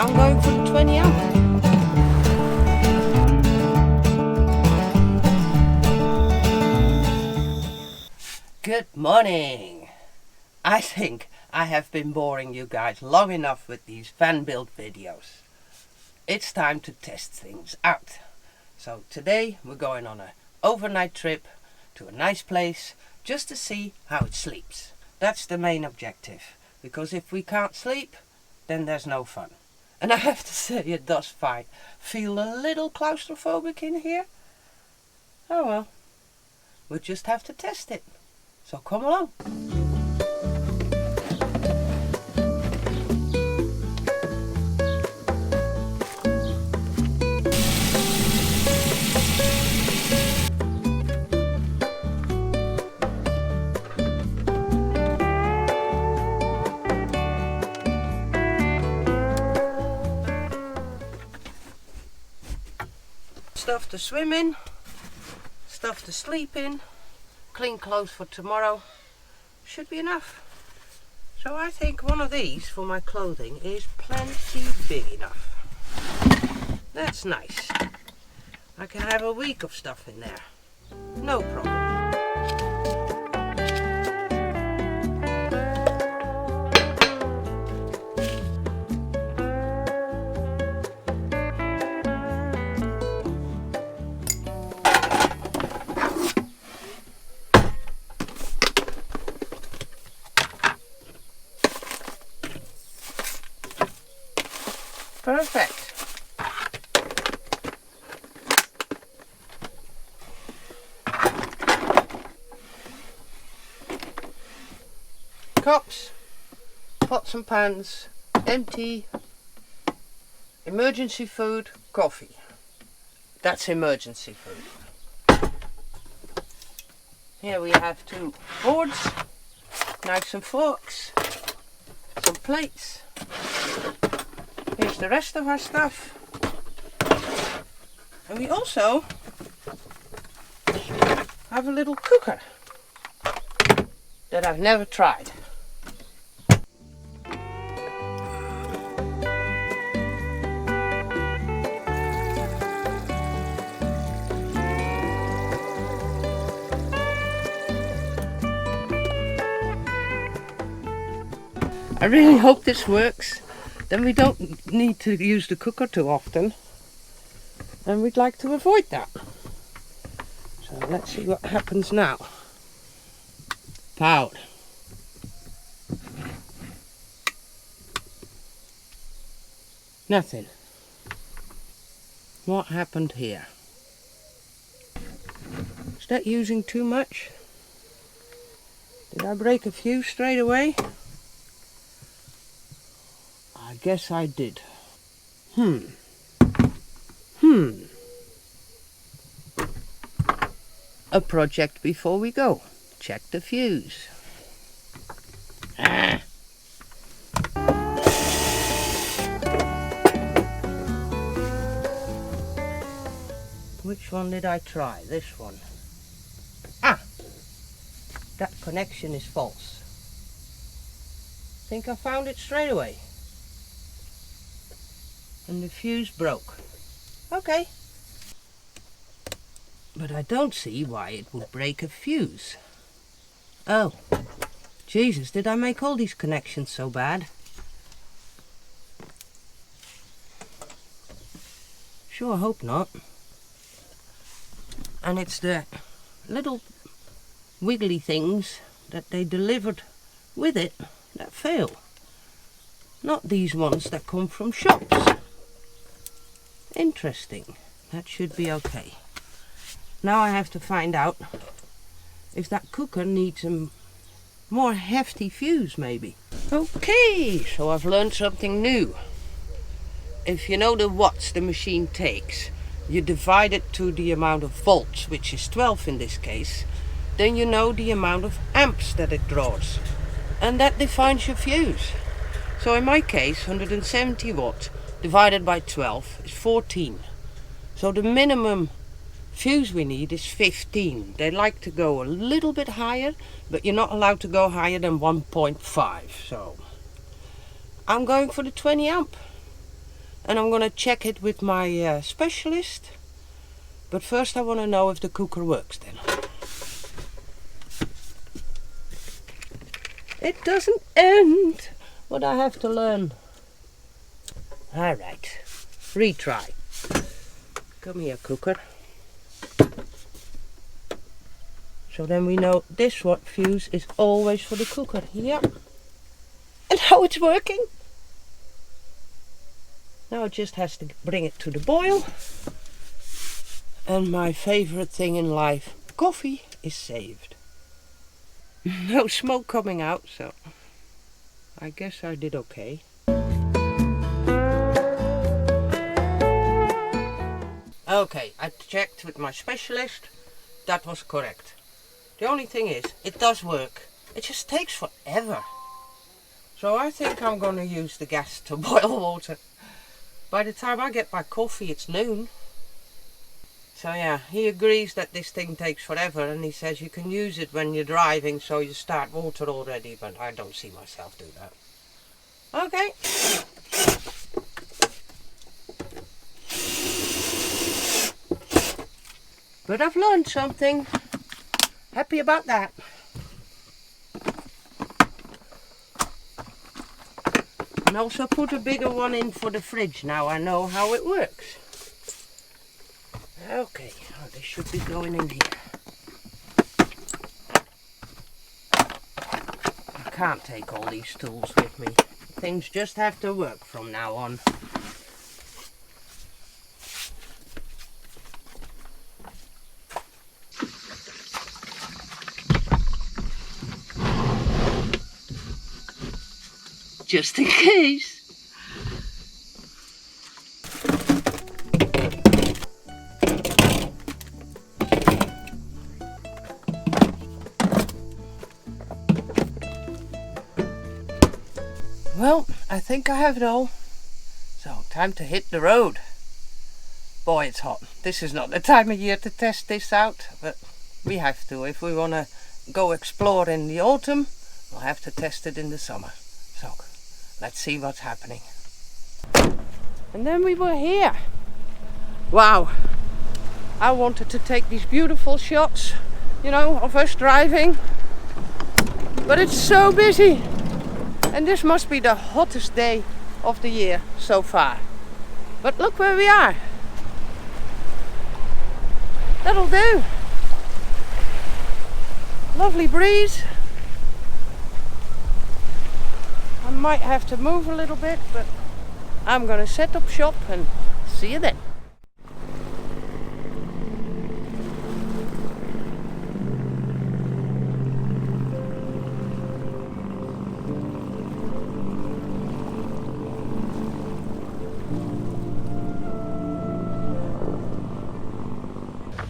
I'm going for the 20 amp. Good morning. I think I have been boring you guys long enough with these fan build videos. It's time to test things out. So today we're going on an overnight trip to a nice place just to see how it sleeps. That's the main objective, because if we can't sleep, then there's no fun. And I have to say it does feel a little claustrophobic in here. Oh well, we'll just have to test it. So come along. Stuff to swim in, stuff to sleep in, clean clothes for tomorrow. Should be enough. So I think one of these for my clothing is plenty big enough. That's nice. I can have a week of stuff in there. No problem. Perfect. Cups, pots and pans, empty, emergency food, coffee. That's emergency food. Here we have 2 boards, knives and forks, some plates. Here's the rest of our stuff. And we also have a little cooker that I've never tried. I really hope this works. Then we don't need to use the cooker too often, and we'd like to avoid that. So let's see what happens now. Powered. Nothing. What happened here? Is that using too much? Did I break a fuse straight away? I guess I did. A project before we go. Check the fuse. Which one did I try? This one. That connection is false. Think I found it straight away. And the fuse broke. Okay. But I don't see why it would break a fuse. Oh, Jesus, did I make all these connections so bad? Sure hope not. And it's the little wiggly things that they delivered with it that fail. Not these ones that come from shops. Interesting. That should be okay. Now I have to find out if that cooker needs a more hefty fuse maybe. Okay, so I've learned something new. If you know the watts the machine takes, you divide it to the amount of volts, which is 12 in this case, then you know the amount of amps that it draws. And that defines your fuse. So in my case, 170 watts divided by 12 is 14. So the minimum fuse we need is 15. They like to go a little bit higher, but you're not allowed to go higher than 1.5. So I'm going for the 20 amp. and I'm gonna check it with my specialist. But first I want to know if the cooker works then. It doesn't end, but I have to learn. Alright, retry. Come here, cooker. So then we know this one fuse is always for the cooker. Yep. And now it's working. Now it just has to bring it to the boil. And my favorite thing in life, coffee, is saved. No smoke coming out, so I guess I did okay. Okay, I checked with my specialist. That was correct. The only thing is, it does work. It just takes forever. So I think I'm going to use the gas to boil water. By the time I get my coffee, it's noon. So yeah, he agrees that this thing takes forever, and he says you can use it when you're driving, so you start water already, but I don't see myself do that. Okay. But I've learned something. Happy about that. And also put a bigger one in for the fridge. Now I know how it works. Okay, oh, this should be going in here. I can't take all these tools with me. Things just have to work from now on. Just in case. Well, I think I have it all. So, time to hit the road. Boy, it's hot. This is not the time of year to test this out, but we have to. If we want to go explore in the autumn, we'll have to test it in the summer. So, let's see what's happening. And then we were here. Wow. I wanted to take these beautiful shots, you know, of us driving. But it's so busy. And this must be the hottest day of the year so far. But look where we are. That'll do. Lovely breeze. I might have to move a little bit, but I'm going to set up shop and see you then.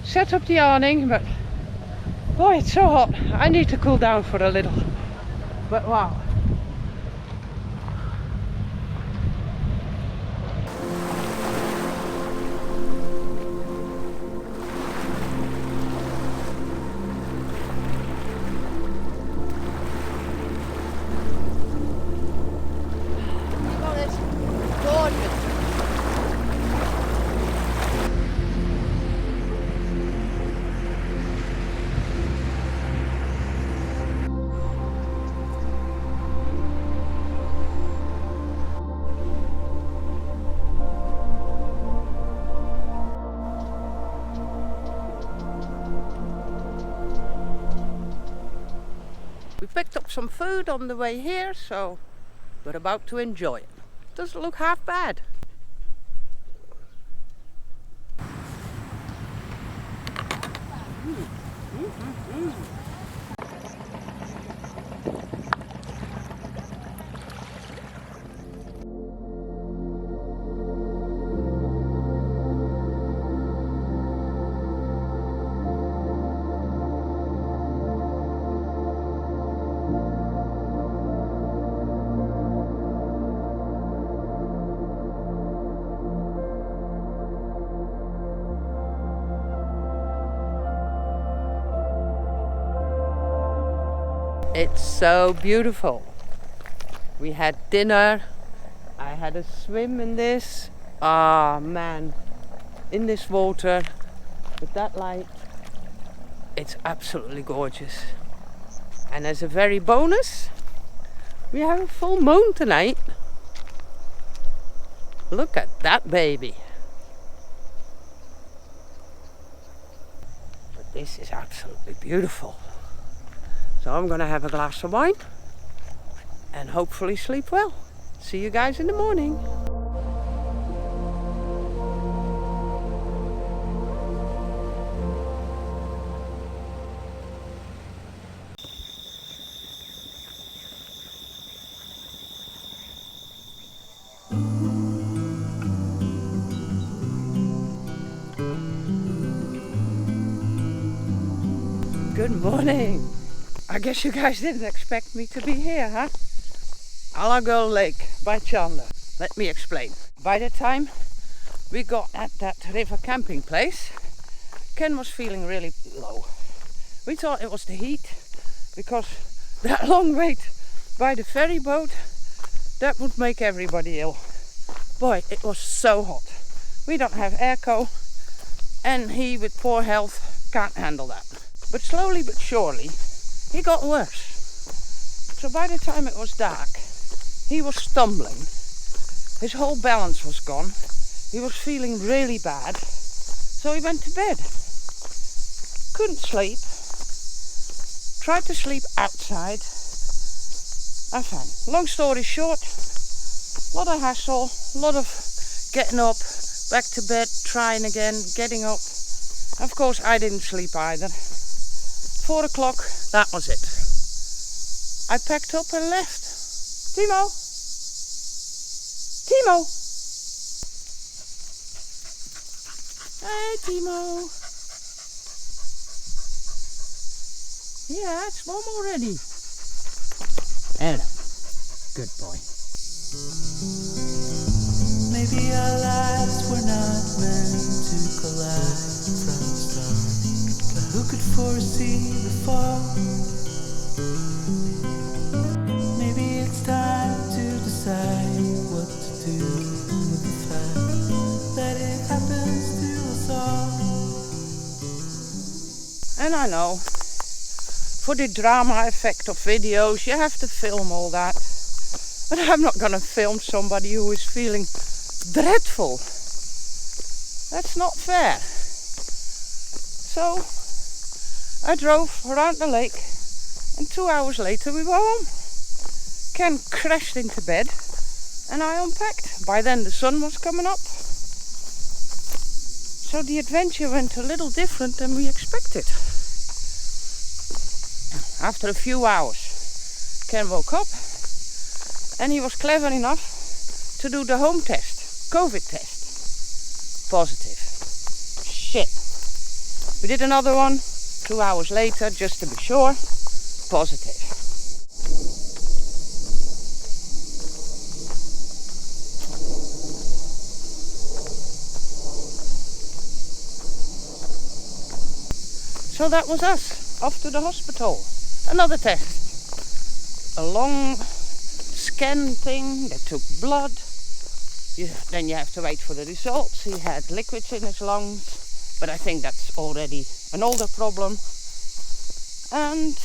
Set up the awning, but boy, it's so hot. I need to cool down for a little. But wow. We picked up some food on the way here, so we're about to enjoy it. Doesn't look half bad. It's so beautiful. We had dinner, I had a swim in this, Ah man, in this water with that light, it's absolutely gorgeous. And as a very bonus, we have a full moon tonight. Look at that baby. But this is absolutely beautiful. So I'm gonna have a glass of wine and hopefully sleep well. See you guys in the morning. Good morning. I guess you guys didn't expect me to be here, huh? Alago Lake by Chandler. Let me explain. By the time we got at that river camping place, Ken was feeling really low. We thought it was the heat, because that long wait by the ferry boat, that would make everybody ill. Boy, it was so hot. We don't have airco, and he with poor health can't handle that. But slowly but surely, he got worse. So by the time it was dark, he was stumbling. His whole balance was gone. He was feeling really bad. So he went to bed. Couldn't sleep. Tried to sleep outside. Enfin, long story short, a lot of hassle, a lot of getting up, back to bed, trying again, getting up. Of course, I didn't sleep either. 4 o'clock, that was it. I packed up and left. Timo! Timo! Hey, Timo! Yeah, it's warm already. Hello. Good boy. Maybe our lives were not meant to collide from the start. But who could foresee the fall? Maybe it's time to decide what to do with the fact that it happens to us all. And I know, for the drama effect of videos, you have to film all that. But I'm not going to film somebody who is feeling dreadful. That's not fair. So I drove around the lake, and 2 hours later we were home. Ken crashed into bed and I unpacked. By then the sun was coming up. So the adventure went a little different than we expected. After a few hours, Ken woke up and he was clever enough to do the home test, COVID test. Positive. Shit. We did another one 2 hours later just to be sure. Positive. So that was us, off to the hospital. Another test. A long scan thing, they took blood. Then you have to wait for the results. He had liquids in his lungs, but I think that's already an older problem. And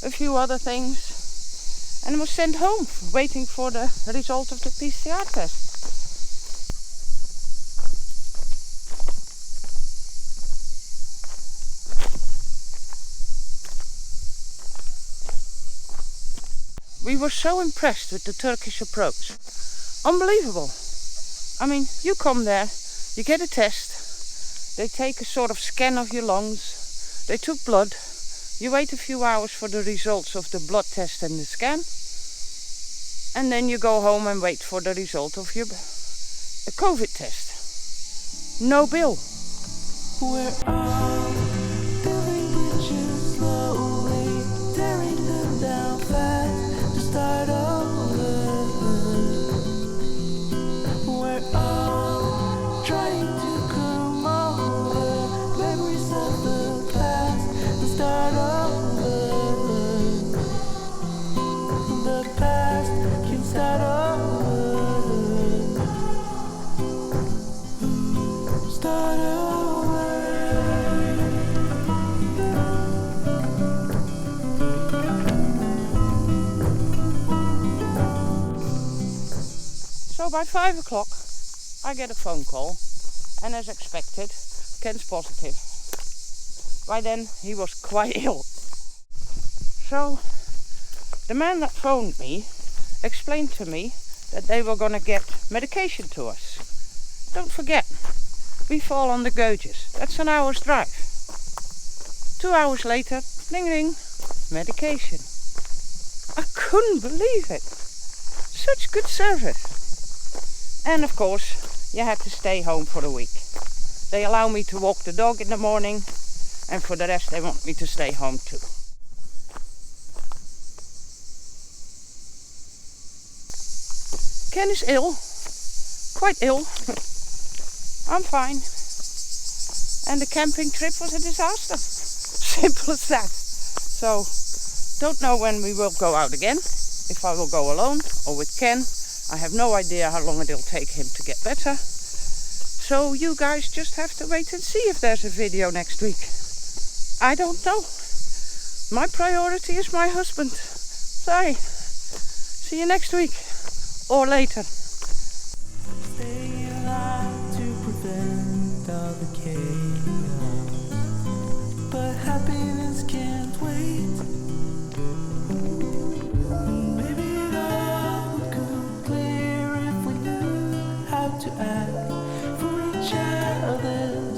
a few other things. And was sent home, waiting for the result of the PCR test. We were so impressed with the Turkish approach. Unbelievable. I mean, you come there, you get a test, they take a sort of scan of your lungs, they took blood, you wait a few hours for the results of the blood test and the scan, and then you go home and wait for the result of your COVID test. No bill. We're all building bridges slowly, tearing them down fast to start over. We're all trying to come over memories of the past and start over. The past can start over. by 5 o'clock I get a phone call, and as expected, Ken's positive. By then he was quite ill. So the man that phoned me explained to me that they were going to get medication to us. Don't forget, we fall on the Gauges. That's an hour's drive. 2 hours later, ring ring, medication. I couldn't believe it. Such good service. And of course, you had to stay home for a week. They allow me to walk the dog in the morning, and for the rest they want me to stay home too. Ken is ill, quite ill. I'm fine. And the camping trip was a disaster. Simple as that. So, don't know when we will go out again. If I will go alone or with Ken. I have no idea how long it'll take him to get better. So you guys just have to wait and see if there's a video next week. I don't know. My priority is my husband. Sorry. See you next week. Or later. Stay alive to prevent all the chaos, but happiness can't wait. Maybe it all would come clear if we knew how to act for each other.